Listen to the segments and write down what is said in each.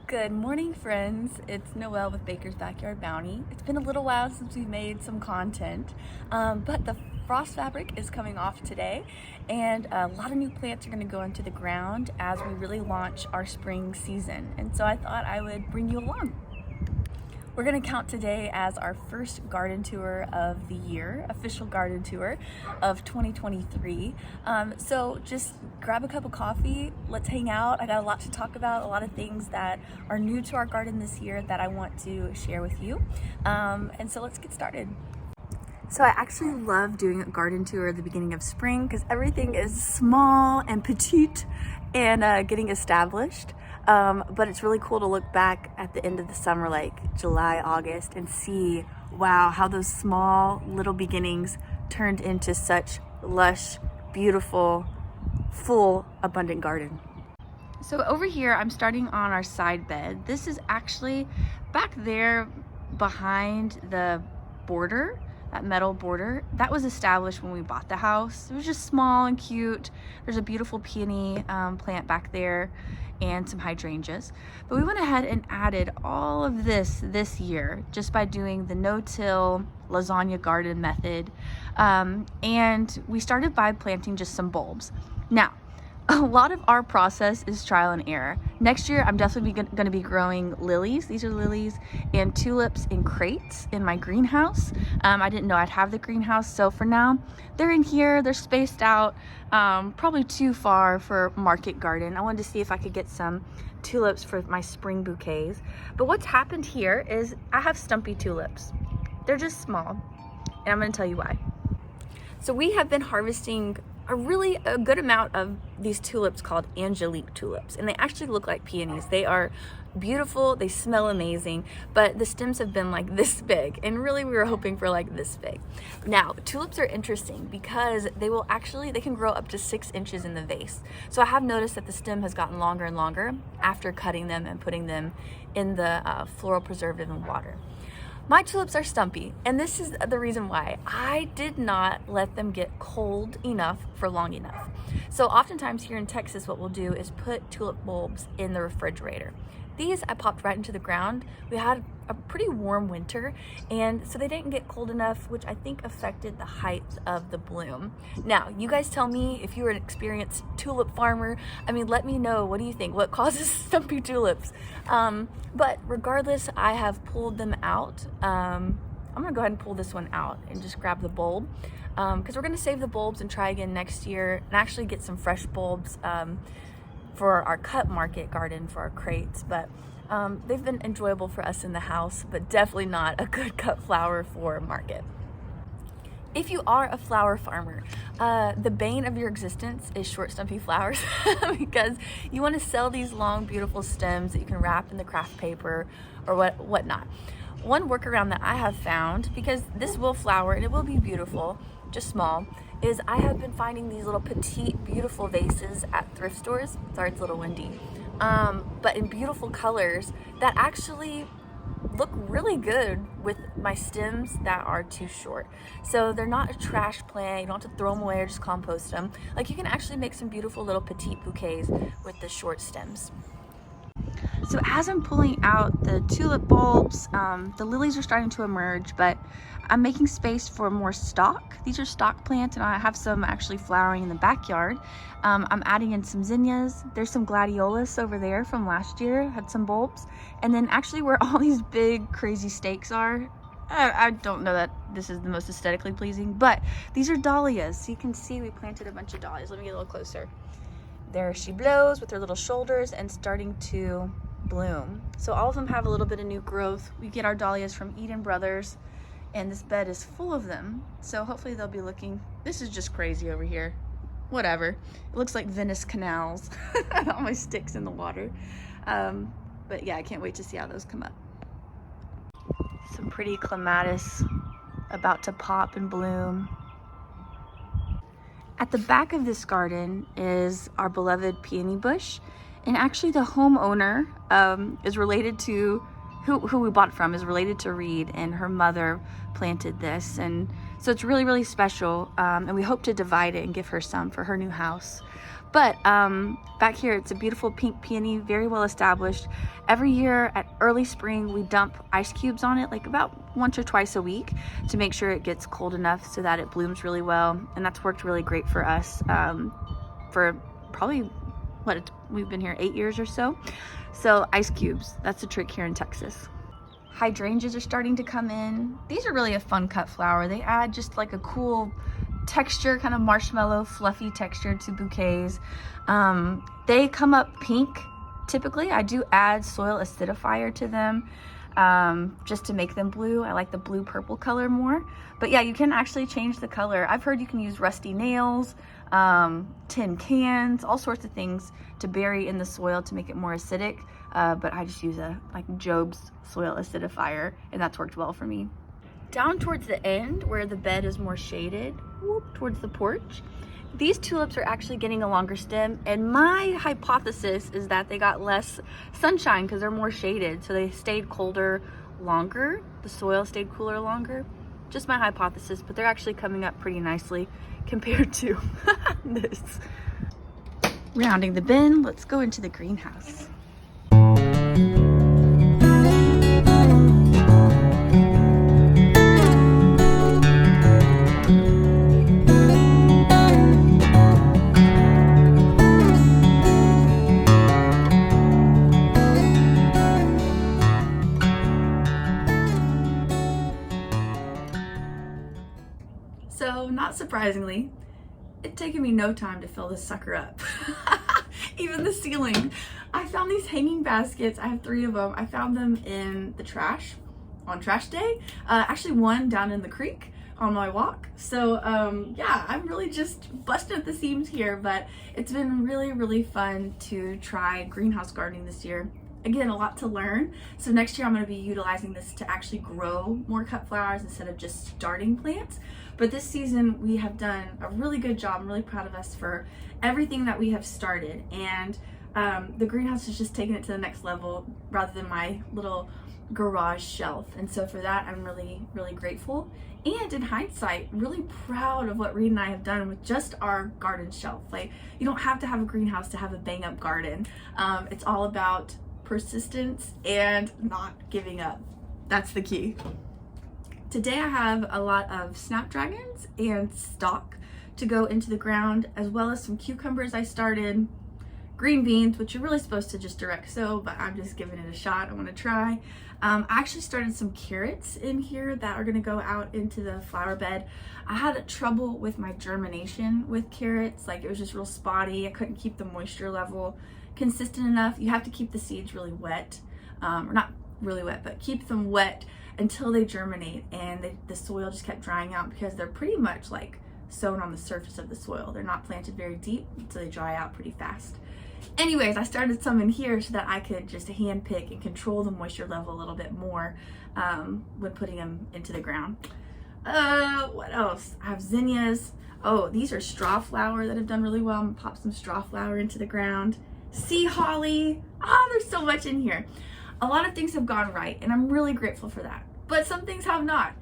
Good morning, friends. It's Noelle with Baker's Backyard Bounty. It's been a little while since we've made some content, but the frost fabric is coming off today, and a lot of new plants are going to go into the ground as we really launch our spring season. And so I thought I would bring you along. We're going to count today as our first garden tour of the year, official garden tour of 2023. So just grab a cup of coffee, let's hang out. I got a lot to talk about, a lot of things that are new to our garden this year that I want to share with you. And so let's get started. So I actually love doing a garden tour at the beginning of spring because everything is small and petite and getting established. But it's really cool to look back at the end of the summer, like July, August, and see, wow, how those small little beginnings turned into such lush, beautiful, full, abundant garden. So over here, I'm starting on our side bed. This is actually back there behind the border, that metal border. That was established when we bought the house. It was just small and cute. There's a beautiful peony plant back there and some hydrangeas. But we went ahead and added all of this year just by doing the no-till lasagna garden method. And we started by planting just some bulbs. Now, a lot of our process is trial and error. Next year, I'm definitely going to be growing lilies. These are lilies and tulips in crates in my greenhouse. I didn't know I'd have the greenhouse, so for now, they're in here. They're spaced out, probably too far for market garden. I wanted to see if I could get some tulips for my spring bouquets. But what's happened here is I have stumpy tulips. They're just small, and I'm going to tell you why. So we have been harvesting a good amount of these tulips called Angelique tulips, and they actually look like peonies. They are beautiful, they smell amazing, but the stems have been like this big, and really we were hoping for like this big. Now, tulips are interesting because they can grow up to 6 inches in the vase. So I have noticed that the stem has gotten longer and longer after cutting them and putting them in the floral preservative and water. My tulips are stumpy, and this is the reason why. I did not let them get cold enough for long enough. So oftentimes here in Texas, what we'll do is put tulip bulbs in the refrigerator. These I popped right into the ground. We had a pretty warm winter, and so they didn't get cold enough, which I think affected the height of the bloom. Now, you guys tell me if you're an experienced tulip farmer. I mean, let me know, what do you think? What causes stumpy tulips? But regardless, I have pulled them out. I'm gonna go ahead and pull this one out and just grab the bulb, because we're gonna save the bulbs and try again next year and actually get some fresh bulbs for our cut market garden for our crates. But they've been enjoyable for us in the house, but definitely not a good cut flower for market. If you are a flower farmer, the bane of your existence is short stumpy flowers because you want to sell these long, beautiful stems that you can wrap in the craft paper or whatnot. One workaround that I have found, because this will flower and it will be beautiful, just small, is I have been finding these little petite, beautiful vases at thrift stores. Sorry, it's a little windy. But in beautiful colors that actually look really good with my stems that are too short. So they're not a trash plant. You don't have to throw them away or just compost them. Like, you can actually make some beautiful little petite bouquets with the short stems. So as I'm pulling out the tulip bulbs, the lilies are starting to emerge, but I'm making space for more stalk. These are stalk plants, and I have some actually flowering in the backyard. I'm adding in some zinnias. There's some gladiolus over there from last year, had some bulbs. And then actually where all these big crazy stakes are, I don't know that this is the most aesthetically pleasing, but these are dahlias. So you can see we planted a bunch of dahlias. Let me get a little closer. There she blows with her little shoulders and starting to bloom. So all of them have a little bit of new growth. We get our dahlias from Eden Brothers, and this bed is full of them. So hopefully they'll be looking, this is just crazy over here. Whatever. It looks like Venice canals. All my sticks in the water. But yeah, I can't wait to see how those come up. Some pretty clematis about to pop and bloom. At the back of this garden is our beloved peony bush, and actually the homeowner is related to who we bought it from, is related to Reed, and her mother planted this, and So it's really, really special. And we hope to divide it and give her some for her new house. But back here, it's a beautiful pink peony, very well established. Every year at early spring, we dump ice cubes on it, like about once or twice a week, to make sure it gets cold enough so that it blooms really well. And that's worked really great for us for probably, we've been here 8 years or so. So ice cubes, that's the trick here in Texas. Hydrangeas are starting to come in. These are really a fun cut flower. They add just like a cool texture, kind of marshmallow, fluffy texture to bouquets. They come up pink. Typically, I do add soil acidifier to them just to make them blue. I like the blue-purple color more. But yeah, you can actually change the color. I've heard you can use rusty nails, tin cans, all sorts of things to bury in the soil to make it more acidic. But I just use like Job's soil acidifier, and that's worked well for me. Down towards the end where the bed is more shaded, towards the porch, these tulips are actually getting a longer stem, and my hypothesis is that they got less sunshine because they're more shaded, so they stayed colder longer. The soil stayed cooler longer. Just my hypothesis, but they're actually coming up pretty nicely compared to this. Rounding the bend, let's go into the greenhouse. So, not surprisingly, it's taken me no time to fill this sucker up. Even the ceiling. I found these hanging baskets. I have 3 of them. I found them in the trash on trash day. Actually one down in the creek on my walk. So yeah, I'm really just busting at the seams here, but it's been really, really fun to try greenhouse gardening this year. Again, a lot to learn. So next year I'm going to be utilizing this to actually grow more cut flowers instead of just starting plants. But this season we have done a really good job. I'm really proud of us for everything that we have started. And the greenhouse is just taking it to the next level rather than my little garage shelf. And so for that, I'm really, really grateful. And in hindsight, really proud of what Reed and I have done with just our garden shelf. Like, you don't have to have a greenhouse to have a bang up garden. It's all about persistence and not giving up. That's the key. Today I have a lot of snapdragons and stalk to go into the ground, as well as some cucumbers I started, green beans, which you're really supposed to just direct sow, but I'm just giving it a shot. I want to try. I actually started some carrots in here that are going to go out into the flower bed. I had trouble with my germination with carrots. Like, it was just real spotty. I couldn't keep the moisture level consistent enough. You have to keep the seeds really wet, or not really wet, but keep them wet until they germinate, and the soil just kept drying out because they're pretty much like sown on the surface of the soil. They're not planted very deep, so they dry out pretty fast. Anyways, I started some in here so that I could just hand pick and control the moisture level a little bit more when putting them into the ground. What else? I have zinnias. Oh, these are straw flower that have done really well. I'm gonna pop some straw flower into the ground. Sea holly. There's so much in here. A lot of things have gone right, and I'm really grateful for that. But some things have not.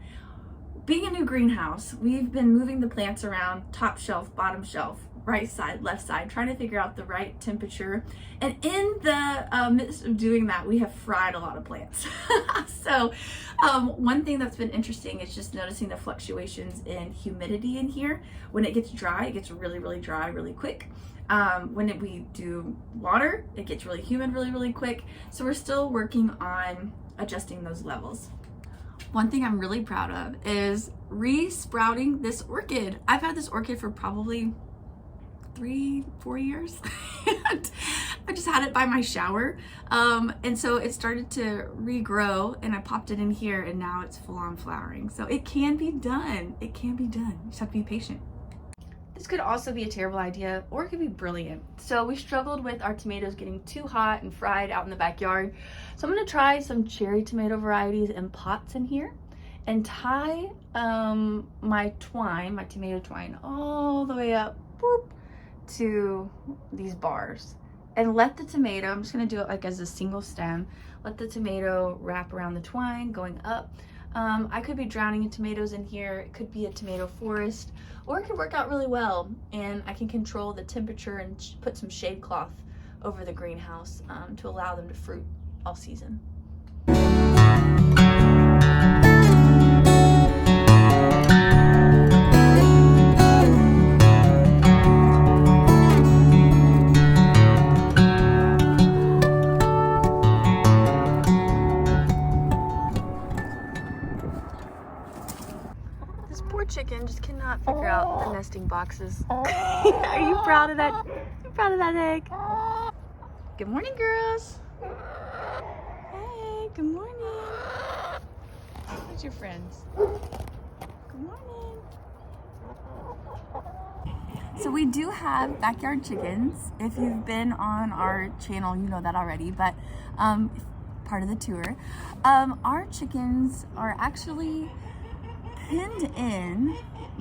Being a new greenhouse, we've been moving the plants around, top shelf, bottom shelf, right side, left side, trying to figure out the right temperature. And in the midst of doing that, we have fried a lot of plants. So one thing that's been interesting is just noticing the fluctuations in humidity in here. When it gets dry, it gets really, really dry really quick. When we do water, it gets really humid really, really quick. So we're still working on adjusting those levels. One thing I'm really proud of is re-sprouting this orchid. I've had this orchid for probably 3-4 years. And I just had it by my shower. And so it started to regrow, and I popped it in here, and now it's full on flowering. So it can be done. It can be done. You just have to be patient. This could also be a terrible idea, or it could be brilliant. So we struggled with our tomatoes getting too hot and fried out in the backyard. So I'm gonna try some cherry tomato varieties in pots in here and tie my tomato twine all the way up to these bars. And let the tomato, I'm just gonna do it like as a single stem, let the tomato wrap around the twine going up I could be drowning in tomatoes in here. It could be a tomato forest, or it could work out really well and I can control the temperature and put some shade cloth over the greenhouse to allow them to fruit all season. This poor chicken just cannot figure out the nesting boxes. Are you proud of that? You proud of that egg? Good morning, girls. Hey, good morning. Where's your friends? Good morning. So we do have backyard chickens. If you've been on our channel, you know that already, but part of the tour. Our chickens are actually pinned in,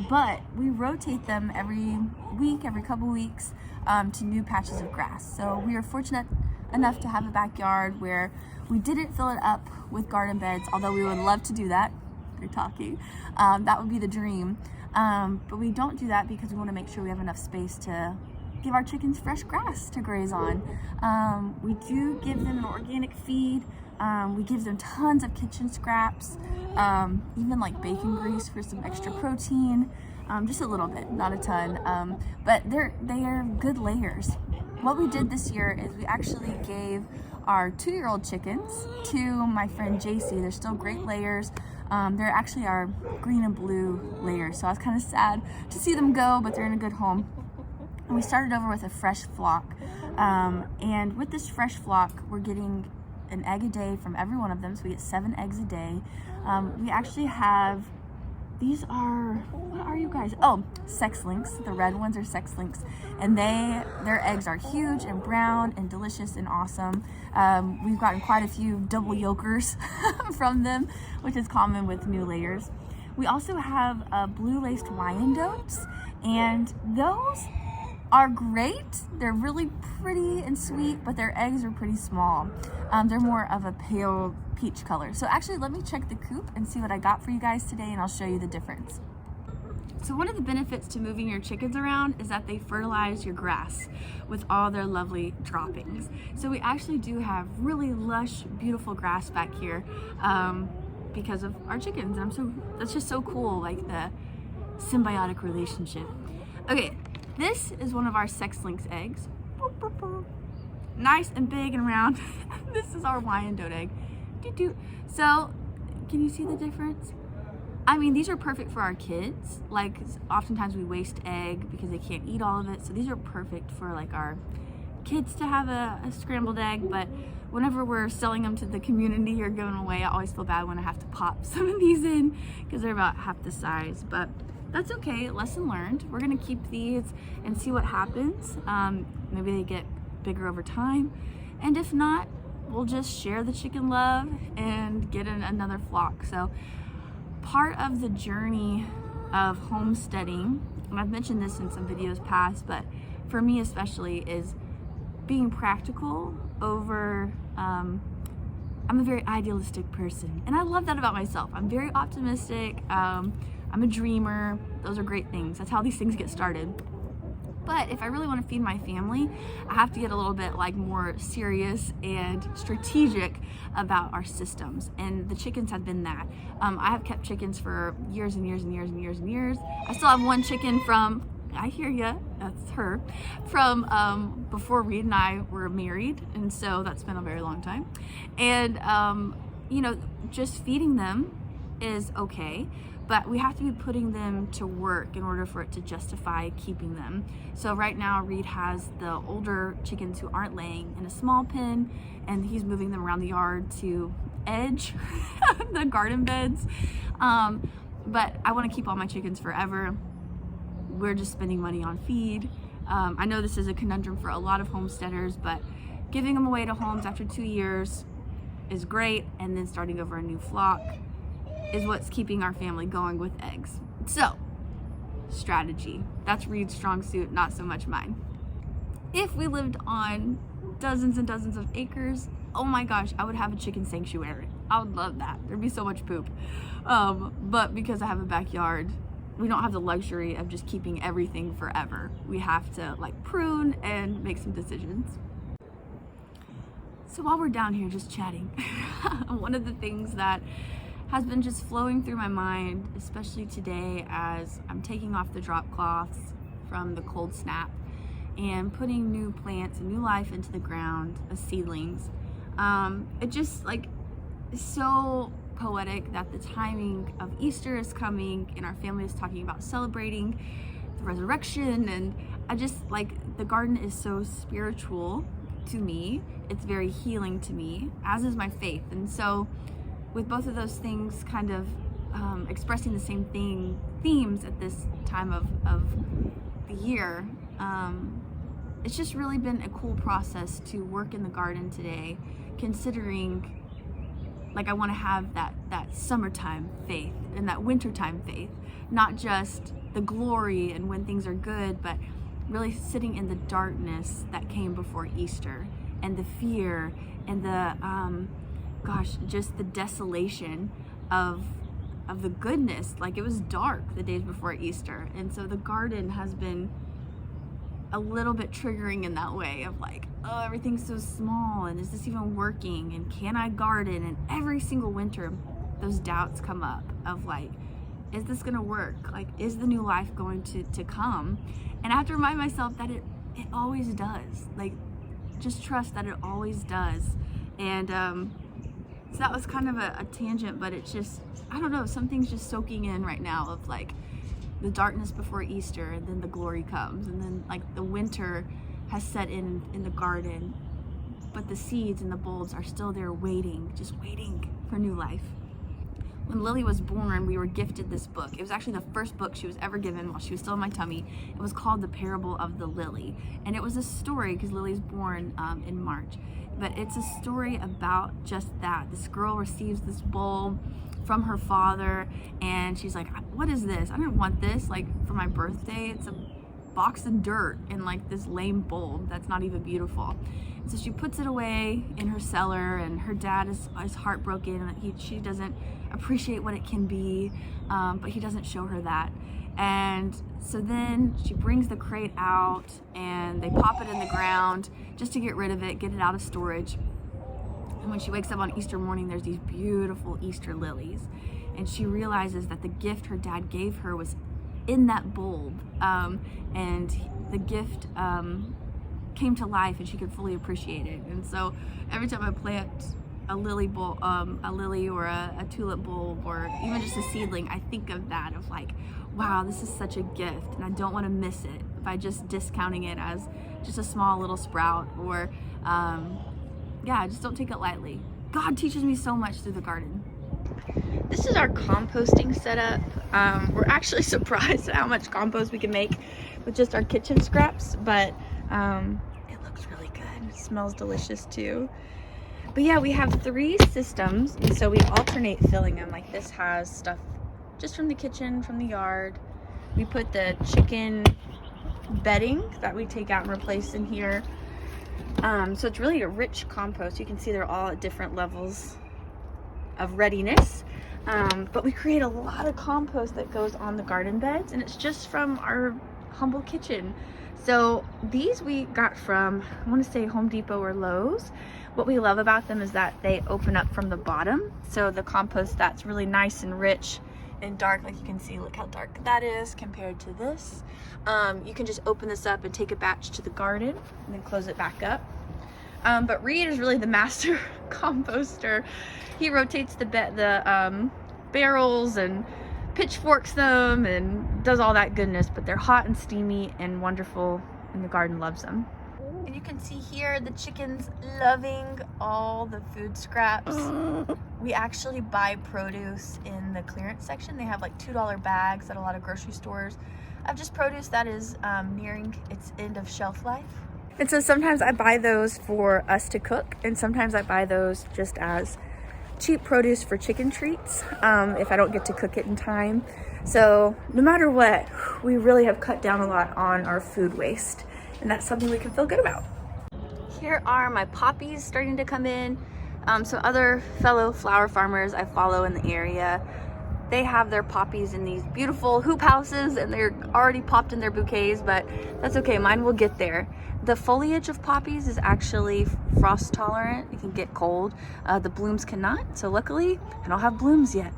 but we rotate them every week, every couple weeks to new patches of grass. So we are fortunate enough to have a backyard where we didn't fill it up with garden beds, although we would love to do that. They're talking. That would be the dream. But we don't do that because we want to make sure we have enough space to give our chickens fresh grass to graze on. We do give them an organic feed. We give them tons of kitchen scraps, even like bacon grease for some extra protein, just a little bit, not a ton, but they are good layers. What we did this year is we actually gave our 2-year-old chickens to my friend JC. They're still great layers. They're actually our green and blue layers, so I was kind of sad to see them go, but they're in a good home. And we started over with a fresh flock, and with this fresh flock, we're getting an egg a day from every one of them, so we get 7 eggs a day. We actually have, these are, what are you guys? Oh, sex links. The red ones are sex links, and their eggs are huge and brown and delicious and awesome. We've gotten quite a few double yolkers from them, which is common with new layers. We also have blue laced Wyandottes, and those are great. They're really pretty and sweet, but their eggs are pretty small. They're more of a pale peach color. So actually, let me check the coop and see what I got for you guys today, and I'll show you the difference. So one of the benefits to moving your chickens around is that they fertilize your grass with all their lovely droppings. So we actually do have really lush, beautiful grass back here because of our chickens. And that's just so cool, like the symbiotic relationship. Okay, this is one of our sex lynx eggs. Nice and big and round. This is our Wyandotte egg. So, can you see the difference? I mean, these are perfect for our kids. Like, oftentimes we waste egg because they can't eat all of it. So these are perfect for like our kids to have a scrambled egg. But whenever we're selling them to the community or giving them away, I always feel bad when I have to pop some of these in because they're about half the size. But that's okay, lesson learned. We're gonna keep these and see what happens. Maybe they get bigger over time. And if not, we'll just share the chicken love and get another flock. So part of the journey of homesteading, and I've mentioned this in some videos past, but for me especially, is being practical over, I'm a very idealistic person, and I love that about myself. I'm very optimistic, I'm a dreamer. Those are great things. That's how these things get started. But if I really want to feed my family, I have to get a little bit like more serious and strategic about our systems. And the chickens have been that. I have kept chickens for years and years and years and years and years. I still have one chicken from, I hear ya, that's her, from before Reed and I were married. And so that's been a very long time. And, you know, just feeding them is okay. But we have to be putting them to work in order for it to justify keeping them. So right now, Reed has the older chickens who aren't laying in a small pen, and he's moving them around the yard to edge the garden beds. But I want to keep all my chickens forever. We're just spending money on feed. I know this is a conundrum for a lot of homesteaders, but giving them away to homes after 2 years is great, and then starting over a new flock is what's keeping our family going with eggs. So, strategy. That's Reed's strong suit, not so much mine. If we lived on dozens and dozens of acres, oh my gosh, I would have a chicken sanctuary. I would love that. There'd be so much poop. But because I have a backyard, we don't have the luxury of just keeping everything forever. We have to like prune and make some decisions. So while we're down here just chatting, one of the things that has been just flowing through my mind, especially today as I'm taking off the drop cloths from the cold snap and putting new plants and new life into the ground as seedlings, it just like is so poetic that the timing of Easter is coming and our family is talking about celebrating the resurrection, and I just like the garden is so spiritual to me. It's very healing to me, as is my faith. And so with both of those things kind of expressing the same themes at this time of the year, it's just really been a cool process to work in the garden today, considering like I want to have that summertime faith and that wintertime faith, not just the glory and when things are good, but really sitting in the darkness that came before Easter, and the fear and the just the desolation of the goodness. Like it was dark the days before Easter, and so the garden has been a little bit triggering in that way of like, oh, everything's so small, and is this even working, and can I garden? And every single winter those doubts come up of like, is this gonna work? Like, is the new life going to come? And I have to remind myself that it always does. Like, just trust that it always does. And so that was kind of a tangent, but it's just, I don't know, something's just soaking in right now of like the darkness before Easter, and then the glory comes, and then like the winter has set in the garden, but the seeds and the bulbs are still there waiting, just waiting for new life. When Lily was born, we were gifted this book. It was actually the first book she was ever given while she was still in my tummy. It was called The Parable of the Lily. And it was a story, because Lily's born in March. But it's a story about just that. This girl receives this bowl from her father, and she's like, what is this? I didn't want this like for my birthday. It's a box of dirt in like this lame bowl that's not even beautiful. And so she puts it away in her cellar, and her dad is heartbroken that she doesn't appreciate what it can be, but he doesn't show her that. And so then she brings the crate out, and they pop it in the ground just to get rid of it, get it out of storage. And when she wakes up on Easter morning, there's these beautiful Easter lilies, and she realizes that the gift her dad gave her was in that bulb, and the gift came to life, and she could fully appreciate it. And so every time I plant a lily bulb, a lily or a tulip bulb, or even just a seedling, I think of that, of like, wow, this is such a gift, and I don't want to miss it by just discounting it as just a small little sprout, or I just don't take it lightly. God teaches me so much through the garden. This is our composting setup. We're actually surprised at how much compost we can make with just our kitchen scraps, but it looks really good. It smells delicious too. But yeah, we have 3 systems, and so we alternate filling them. Like this has stuff just from the kitchen, from the yard. We put the chicken bedding that we take out and replace in here. So it's really a rich compost. You can see they're all at different levels of readiness. But we create a lot of compost that goes on the garden beds, and it's just from our humble kitchen. So these we got from, I want to say Home Depot or Lowe's. What we love about them is that they open up from the bottom. So the compost that's really nice and rich and dark, like you can see, look how dark that is compared to this. You can just open this up and take a batch to the garden and then close it back up. But Reed is really the master composter. He rotates the barrels and pitchforks them and does all that goodness, but they're hot and steamy and wonderful, and the garden loves them. And you can see here the chickens loving all the food scraps. We actually buy produce in the clearance section. They have like $2 bags at a lot of grocery stores of just produce that is nearing its end of shelf life. And so sometimes I buy those for us to cook, and sometimes I buy those just as cheap produce for chicken treats if I don't get to cook it in time. So no matter what, we really have cut down a lot on our food waste, and that's something we can feel good about. Here are my poppies starting to come in. Some other fellow flower farmers I follow in the area, they have their poppies in these beautiful hoop houses and they're already popped in their bouquets, but that's okay, mine will get there. The foliage of poppies is actually frost tolerant. It can get cold. The blooms cannot, so luckily I don't have blooms yet.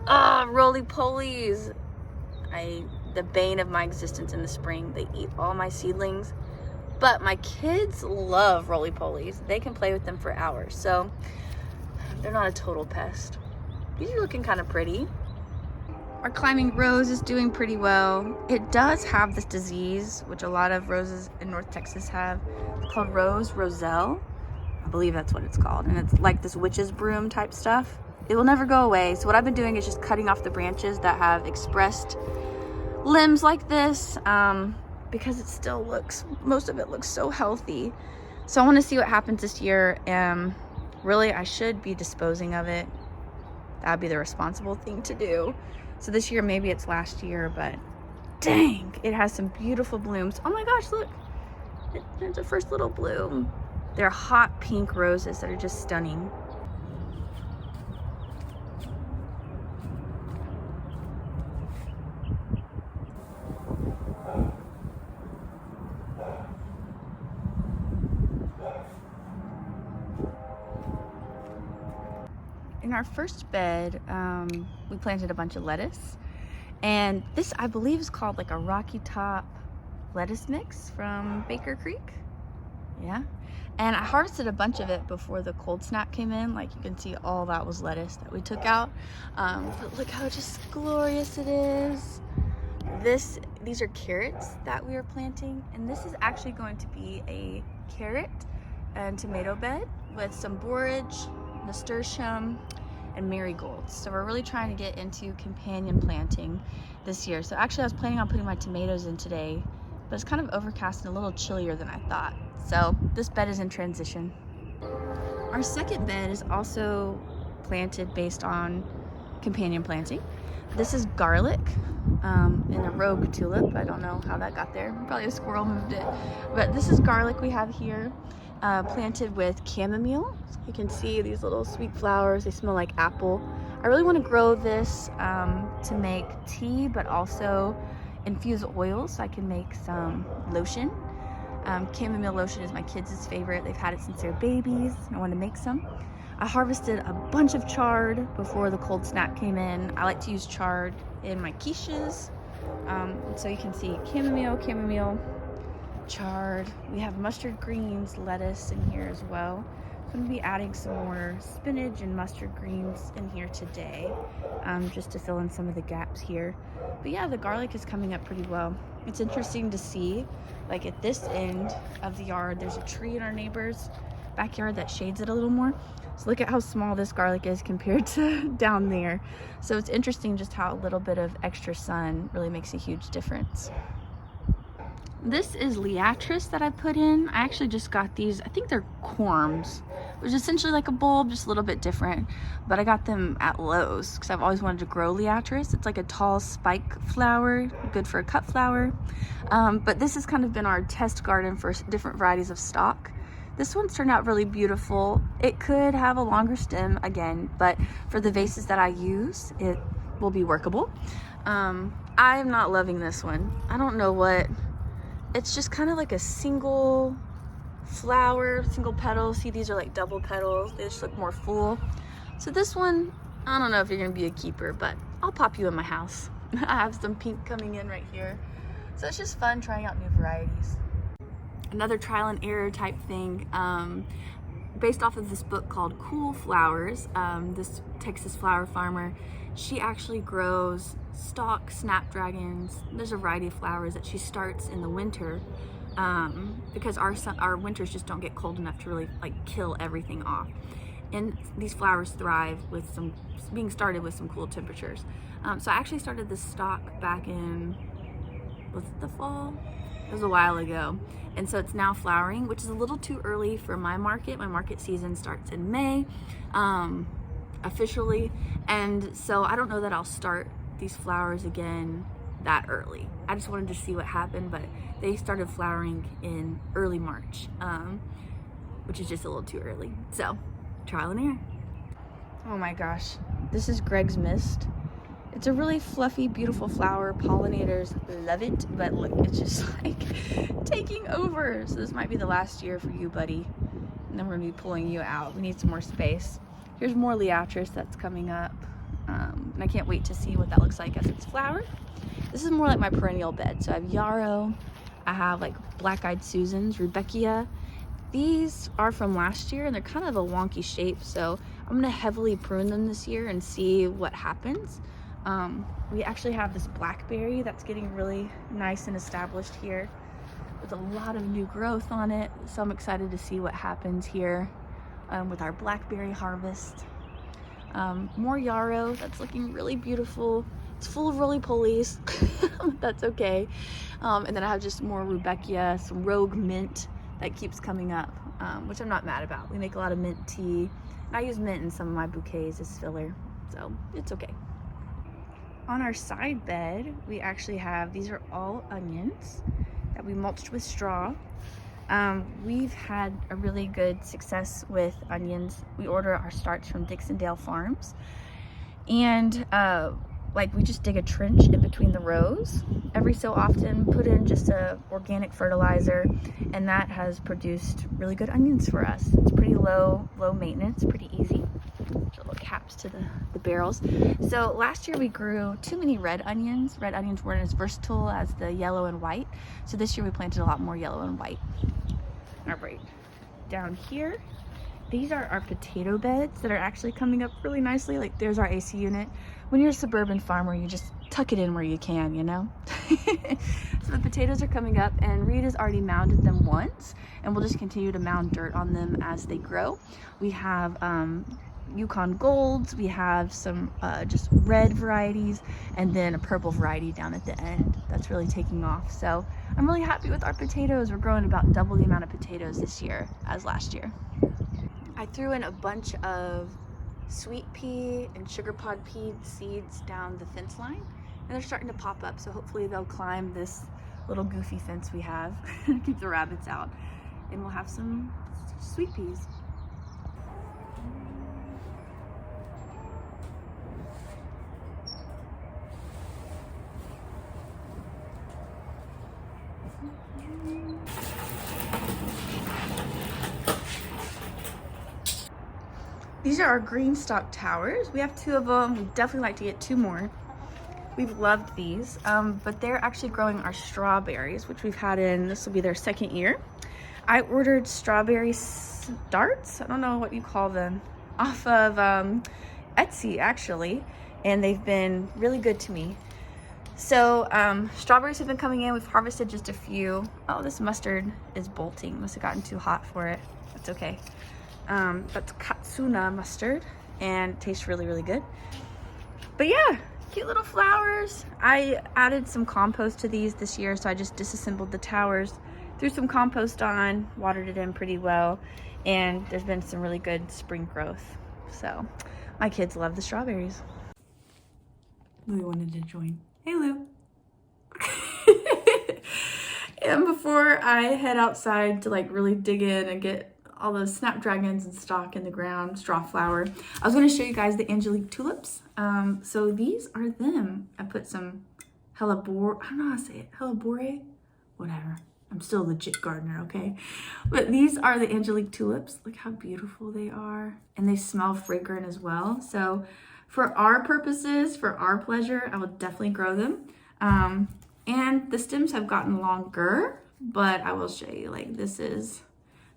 Ah, roly-polies. The bane of my existence in the spring. They eat all my seedlings, but my kids love roly-polies. They can play with them for hours, so they're not a total pest. These are looking kind of pretty. Our climbing rose is doing pretty well. It does have this disease, which a lot of roses in North Texas have. It's called roselle. I believe that's what it's called. And it's like this witch's broom type stuff. It will never go away. So what I've been doing is just cutting off the branches that have expressed limbs like this, because it still looks, most of it looks so healthy. So I want to see what happens this year. Really, I should be disposing of it. That'd be the responsible thing to do. So this year, maybe it's last year, but dang, it has some beautiful blooms. Oh my gosh, look, there's a first little bloom. They're hot pink roses that are just stunning. In our first bed, we planted a bunch of lettuce, and this I believe is called like a Rocky Top lettuce mix from Baker Creek. Yeah, and I harvested a bunch of it before the cold snap came in. Like you can see, all that was lettuce that we took out. But look how just glorious it is. These are carrots that we are planting, and this is actually going to be a carrot and tomato bed with some borage, nasturtium, and marigolds. So we're really trying to get into companion planting this year. So actually I was planning on putting my tomatoes in today, but it's kind of overcast and a little chillier than I thought. So this bed is in transition. Our second bed is also planted based on companion planting. This is garlic in a rogue tulip. I don't know how that got there. Probably a squirrel moved it. But this is garlic we have here, planted with chamomile. So you can see these little sweet flowers. They smell like apple. I really want to grow this to make tea, but also infuse oils so I can make some lotion. Chamomile lotion is my kids' favorite. They've had it since they're babies. I want to make some. I harvested a bunch of chard before the cold snap came in. I like to use chard in my quiches. So you can see chamomile, chard. We have mustard greens, lettuce in here as well. I'm going to be adding some more spinach and mustard greens in here today, just to fill in some of the gaps here. But yeah, the garlic is coming up pretty well. It's interesting to see, like at this end of the yard, there's a tree in our neighbor's backyard that shades it a little more. So look at how small this garlic is compared to down there. So it's interesting just how a little bit of extra sun really makes a huge difference. This is liatris that I put in. I actually just got these, I think they're corms, which is essentially like a bulb, just a little bit different. But I got them at Lowe's because I've always wanted to grow liatris. It's like a tall spike flower, good for a cut flower. But this has kind of been our test garden for different varieties of stock. This one's turned out really beautiful. It could have a longer stem again, but for the vases that I use, it will be workable. I am not loving this one. I don't know what. It's just kind of like a single flower, single petal. See, these are like double petals. They just look more full. So this one, I don't know if you're gonna be a keeper, but I'll pop you in my house. I have some pink coming in right here. So it's just fun trying out new varieties. Another trial and error type thing, based off of this book called Cool Flowers. This Texas flower farmer, she actually grows stalk snapdragons. There's a variety of flowers that she starts in the winter, because our winters just don't get cold enough to really like kill everything off. And these flowers thrive with being started with some cool temperatures. So I actually started this stock back in, was it the fall? It was a while ago. And so it's now flowering, which is a little too early for my market. My market season starts in May, officially. And so I don't know that I'll start these flowers again that early. I just wanted to see what happened, but they started flowering in early March, which is just a little too early. So, trial and error. Oh my gosh, this is Greg's Mist. It's a really fluffy, beautiful flower. Pollinators love it, but look, it's just like taking over. So this might be the last year for you, buddy. And then we're gonna be pulling you out. We need some more space. Here's more Liatris that's coming up. And I can't wait to see what that looks like as it's flowered. This is more like my perennial bed. So I have yarrow, I have like black-eyed Susans, Rudbeckia. These are from last year and they're kind of a wonky shape. So I'm gonna heavily prune them this year and see what happens. We actually have this blackberry that's getting really nice and established here with a lot of new growth on it. So I'm excited to see what happens here with our blackberry harvest. More yarrow that's looking really beautiful. It's full of roly-polies, that's okay. And then I have just more Rudbeckia, some rogue mint that keeps coming up, which I'm not mad about. We make a lot of mint tea. And I use mint in some of my bouquets as filler, so it's okay. On our side bed, we actually have, these are all onions that we mulched with straw. We've had a really good success with onions. We order our starts from Dixondale Farms. And like we just dig a trench in between the rows every so often, put in just a organic fertilizer, and that has produced really good onions for us. It's pretty low maintenance, pretty easy. Little caps to the barrels. So last year we grew too many red onions. Red onions weren't as versatile as the yellow and white. So this year we planted a lot more yellow and white. All right, down here, these are our potato beds that are actually coming up really nicely. Like there's our AC unit. When you're a suburban farmer, you just tuck it in where you can, you know? So the potatoes are coming up and Reed has already mounded them once, and we'll just continue to mound dirt on them as they grow. We have Yukon Golds, we have some just red varieties, and then a purple variety down at the end that's really taking off. So I'm really happy with our potatoes. We're growing about double the amount of potatoes this year as last year. I threw in a bunch of sweet pea and sugar pod pea seeds down the fence line, and they're starting to pop up, so hopefully they'll climb this little goofy fence we have and keep the rabbits out, and we'll have some sweet peas. These are our green stalk towers. We have 2 of them. We'd definitely like to get 2 more. We've loved these, but they're actually growing our strawberries, which we've had in, this will be their 2nd year. I ordered strawberry starts, I don't know what you call them, off of Etsy actually, and they've been really good to me. So strawberries have been coming in. We've harvested just a few. Oh, this mustard is bolting. Must have gotten too hot for it. That's okay. That's Katsuna mustard and it tastes really, really good. But yeah, cute little flowers. I added some compost to these this year, so I just disassembled the towers, threw some compost on, watered it in pretty well, and there's been some really good spring growth. So my kids love the strawberries. Lou wanted to join. Hey, Lou. And before I head outside to like really dig in and get all those snapdragons and stock in the ground, straw flower, I was going to show you guys the Angelique tulips. So these are them. I put some hellebore, I don't know how to say it, hellebore, whatever. I'm still a legit gardener, okay? But these are the Angelique tulips. Look how beautiful they are. And they smell fragrant as well. So for our purposes, for our pleasure, I will definitely grow them. And the stems have gotten longer, but I will show you, like this is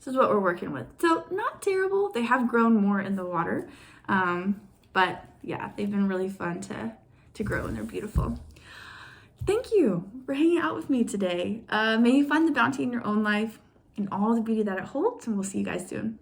what we're working with. So not terrible. They have grown more in the water. But yeah, they've been really fun to grow, and they're beautiful. Thank you for hanging out with me today. May you find the bounty in your own life and all the beauty that it holds, and we'll see you guys soon.